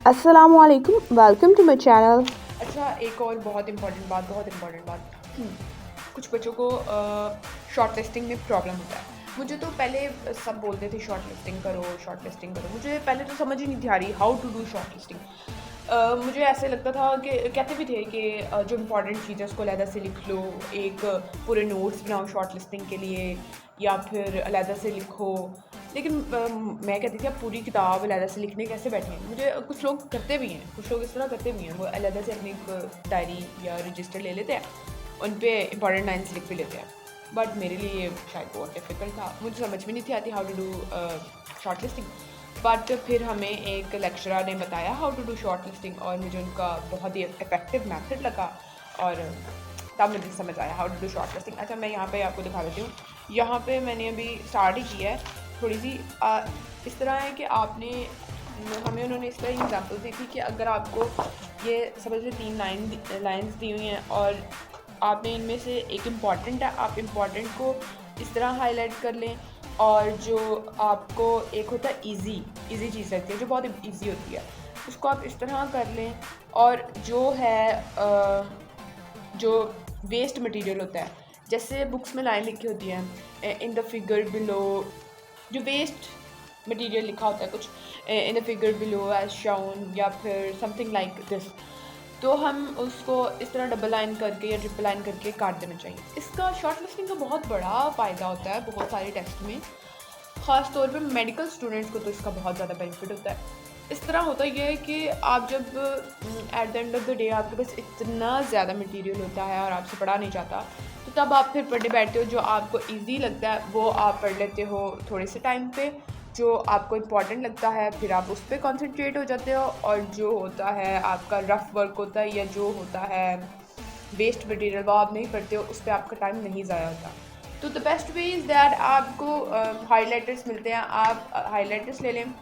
Assalamualaikum, welcome to my channel. अच्छा, एक और बहुत इम्पॉर्टेंट बात। कुछ बच्चों को शॉर्ट लिस्टिंग में प्रॉब्लम होता है। मुझे तो पहले सब बोलते थे शॉर्ट लिस्टिंग करो। मुझे पहले तो समझ ही नहीं थी आ रही how to do shortlisting. मुझे ऐसे लगता था कि कहते भी थे कि जो इम्पोर्टेंट फीचर्स को अलहदा से लिख लो, एक पूरे नोट्स बनाओ शॉर्ट लिस्टिंग के लिए, या फिर अलहदा से लिखो। लेकिन मैं कहती थी अब पूरी किताब अलहदा से लिखने कैसे बैठे हैं। मुझे कुछ लोग करते भी हैं, कुछ लोग इस तरह करते भी हैं, वो अलहदा से अपनी एक डायरी या रजिस्टर ले लेते हैं, उन पे इंपॉर्टेंट लाइन्स लिख भी लेते हैं। बट मेरे लिए ये शायद बहुत डिफ़िकल्ट था, मुझे समझ में नहीं थी आती how to do shortlisting. But फिर हमें एक लेक्चरर ने बताया how to do shortlisting, और मुझे उनका बहुत ही इफ़ेक्टिव मेथड लगा, और तब मुझे समझ आया how to do shortlisting. अच्छा, मैं यहाँ पे आपको दिखा देती हूँ। यहाँ पे मैंने अभी स्टार्ट ही किया है। थोड़ी सी इस तरह है कि आपने हमें उन्होंने इस तरह एग्जाम्पल दी थी कि अगर आपको ये समझ लो 3 लाइन्स दी हुई हैं, और आपने इनमें से एक इम्पॉर्टेंट है, आप इम्पॉर्टेंट को इस तरह हाईलाइट कर लें, और जो आपको एक होता है इजी चीज़ लगती है जो बहुत इजी होती है, उसको आप इस तरह कर लें। और जो है जो वेस्ट मटेरियल होता है, जैसे बुक्स में लाइन लिखी होती है इन द फिगर बिलो, जो वेस्ट मटेरियल लिखा होता है कुछ in the figure below as shown, या फिर समथिंग लाइक दिस, तो हम उसको इस तरह डबल लाइन करके या ट्रिपल लाइन करके काट देना चाहिए। इसका शॉर्ट लिस्टिंग का बहुत बड़ा फ़ायदा होता है बहुत सारे टेस्ट में, ख़ास तौर पे मेडिकल स्टूडेंट्स को तो इसका बहुत ज़्यादा बेनिफिट होता है। इस तरह होता ये है कि आप जब at the end of the day आपके पास इतना ज़्यादा मटेरियल होता है और आपसे पढ़ा नहीं जाता, तो तब आप फिर पढ़ने बैठते हो, जो आपको ईजी लगता है वो आप पढ़ लेते हो थोड़े से टाइम पे, जो आपको इम्पॉर्टेंट लगता है फिर आप उस पर कॉन्सेंट्रेट हो जाते हो, और जो होता है आपका रफ वर्क होता है या जो होता है वेस्ट मटेरियल वो आप नहीं पढ़ते हो, उस पर आपका टाइम नहीं ज़ाया होता। तो the best way is that आपको हाईलाइटर्स मिलते हैं, आप हाईलाइटर्स ले लें।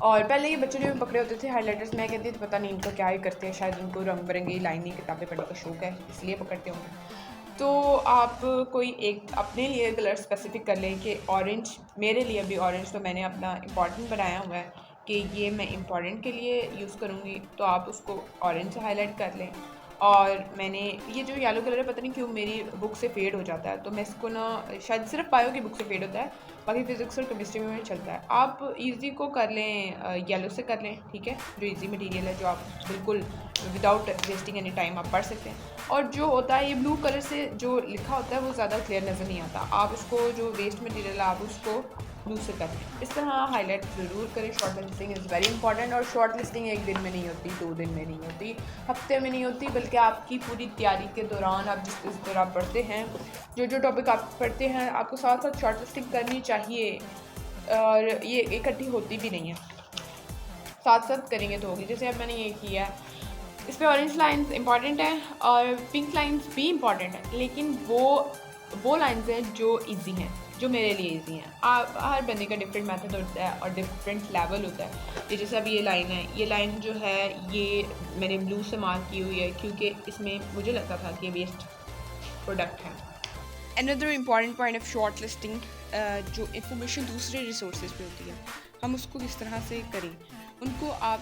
और पहले ये बच्चों ने भी पकड़े होते थे हाईलाइटर्स, मैं कहती थी पता नहीं इनको क्या ही करते हैं, शायद उनको रंग बिरंगी लाइनी किताबें पढ़ने का शौक है इसलिए पकड़ते होंगे। तो आप कोई एक अपने लिए कलर स्पेसिफिक कर लें कि ऑरेंज, मेरे लिए भी ऑरेंज तो मैंने अपना इम्पॉर्टेंट बनाया हुआ है कि ये मैं इम्पॉर्टेंट के लिए यूज़ करूँगी, तो आप उसको ऑरेंज से हाईलाइट कर लें। और मैंने ये जो येलो कलर है पता नहीं क्यों मेरी बुक से फेड हो जाता है, तो मैं इसको ना, शायद सिर्फ बायो की बुक से फेड होता है, बाकी फिजिक्स और केमिस्ट्री में चलता है। आप इजी को कर लें, येलो से कर लें, ठीक है, जो इजी मटेरियल है, जो आप बिल्कुल विदाउट वेस्टिंग एनी टाइम आप पढ़ सकते हैं। और जो होता है ये ब्लू कलर से जो लिखा होता है वो ज़्यादा क्लियर नज़र नहीं आता, आप उसको जो वेस्ट मटेरियल है आप उसको ब्लू से कर लें। इस तरह हाईलाइट ज़रूर करें। Short listing is very important, और शॉर्ट लिस्टिंग एक दिन में नहीं होती, 2 दिन में नहीं होती, हफ्ते में नहीं होती, बल्कि आपकी पूरी तैयारी के दौरान आप जिस तरह पढ़ते हैं, जो टॉपिक आप पढ़ते हैं, आपको साथ साथ शॉर्ट लिस्टिंग करनी चाहिए। और ये इकट्ठी होती भी नहीं है, साथ साथ करेंगे तो होगी। जैसे अब मैंने ये किया है, इस पे ऑरेंज लाइंस इंपॉर्टेंट हैं और पिंक लाइंस भी इंपॉर्टेंट हैं, लेकिन वो लाइंस हैं जो इजी हैं, जो मेरे लिए इजी हैं। हर बंदे का डिफरेंट मेथड होता है और डिफरेंट लेवल होता है। ये जैसे अब ये लाइन है, ये लाइन जो है ये मैंने ब्लू से मार्क की हुई है क्योंकि इसमें मुझे लगता था कि ये वेस्ट प्रोडक्ट है। Another important point of short listing, जो इन्फॉर्मेशन दूसरे रिसोर्सेज पे होती है, हम उसको किस तरह से करें। उनको आप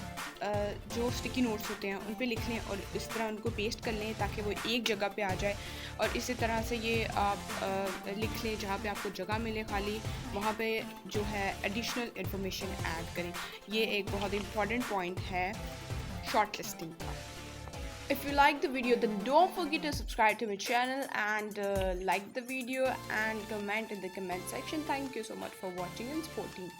जो स्टिकी नोट्स होते हैं उन पे लिख लें और इस तरह उनको पेस्ट कर लें ताकि वो एक जगह पे आ जाए, और इसी तरह से ये आप लिख लें जहाँ पे आपको जगह मिले खाली, वहाँ पे जो है एडिशनल इन्फॉर्मेशन ऐड करें। ये एक बहुत इंपॉर्टेंट पॉइंट है शॉर्ट लिस्टिंग का। If you like the video, then don't forget to subscribe to my channel and like the video and comment in the comment section. Thank you so much for watching and supporting.